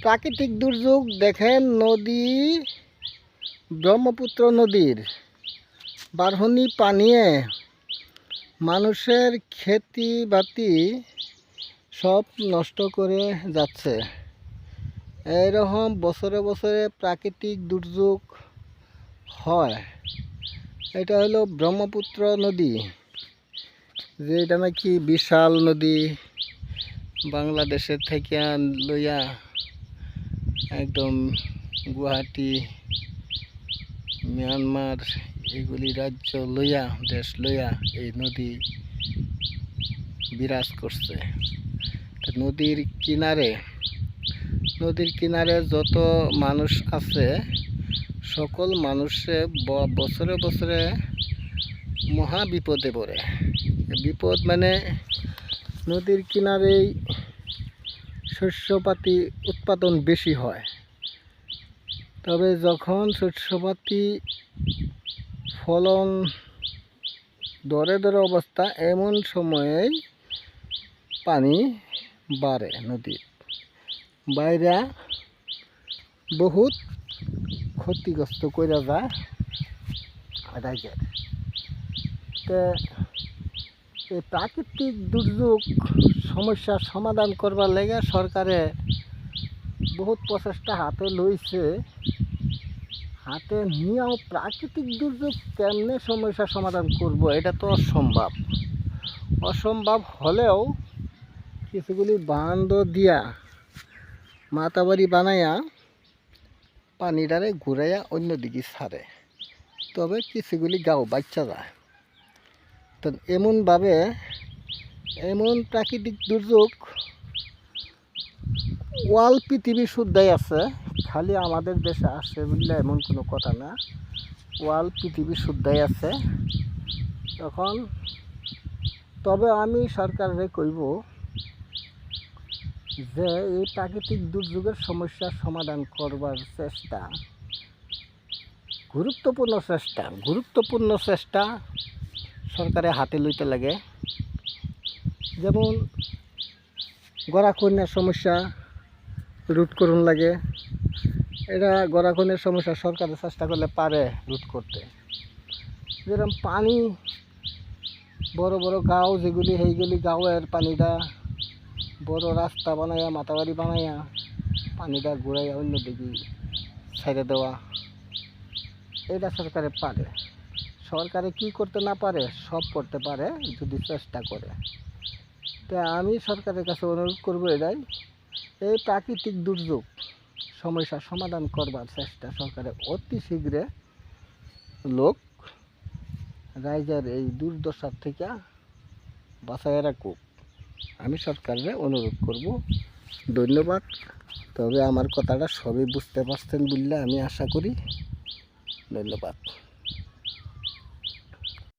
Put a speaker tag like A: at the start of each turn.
A: প্রাকৃতিক দুর্যোগ দেখেন। নদী, ব্রহ্মপুত্র নদীর বারহনি পানিয়ে মানুষের খেতি বাতি সব নষ্ট করে যাচ্ছে। এরকম বছরে বছরে প্রাকৃতিক দুর্যোগ হয়। এটা হলো ব্রহ্মপুত্র নদী, যেটা নাকি বিশাল নদী। বাংলাদেশের থেকে লইয়া একদম গুয়াহাটি, মিয়ানমার এগুলি রাজ্য লইয়া, দেশ লইয়া এই নদী বিরাজ করছে। নদীর কিনারে যত মানুষ আছে, সকল মানুষে বছরে বছরে মহা বিপদে পড়ে। বিপদ মানে নদীর কিনারেই শস্যপাতি উৎপাদন বেশি হয়। তবে যখন শস্যপাতি ফলন দরে অবস্থা, এমন সময়েই পানি বাড়ে। নদীর বাইরে বহুত ক্ষতিগ্রস্ত করে যায় রাজ্যের। এই প্রাকৃতিক দুর্যোগ সমস্যার সমাধান করবার লেগে সরকারে বহুত প্রচেষ্টা হাতে লইছে। হাতে নিয়েও প্রাকৃতিক দুর্যোগ কেমনে সমস্যার সমাধান করব, এটা তো অসম্ভব হলেও কিছুগুলি বাঁধ দিয়া, মাতাবাড়ি বানাইয়া পানিটারে ঘুরাইয়া অন্যদিকে ছাড়ে। তবে কিছুগুলি গাঁও বাচ্চা যায়। তো এমন প্রাকৃতিক দুর্যোগ ওয়াল পৃথিবী শুদ্ধাই আছে, খালি আমাদের দেশে আছে বললে এমন কোনো কথা না। ওয়াল পৃথিবী শুদ্ধাই আছে। তবে আমি সরকারে কইব যে এই প্রাকৃতিক দুর্যোগের সমস্যার সমাধান করবার চেষ্টা, গুরুত্বপূর্ণ চেষ্টা সরকারে হাতে লইতে লাগে। যেমন গড়াখনির সমস্যা রোধ করুন লাগে। এটা গড়াখনির সমস্যা সরকারের চেষ্টা করলে পারে রোধ করতে। যেরকম পানি বড় বড় গাঁও যেগুলি, সেইগুলি গাঁওয়ের পানিটা বড় রাস্তা বানাইয়া, মাতাবাড়ি বানাইয়া পানিটা ঘুরাইয়া অন্যদিকে ছেড়ে দেওয়া, এটা সরকারে পারে। সরকারে কি করতে না পারে, সব করতে পারে যদি চেষ্টা করে। তা আমি সরকারের কাছে অনুরোধ করবো এটাই, এই প্রাকৃতিক দুর্যোগ সমস্যার সমাধান করবার চেষ্টা সরকারে অতি শীঘ্রে লোক রাইজের এই দুর্দশার থেকে বাঁচায় রাখুক, আমি সরকারের অনুরোধ করব। ধন্যবাদ। তবে আমার কথাটা সবই বুঝতে পারছেন বললে আমি আশা করি। ধন্যবাদ।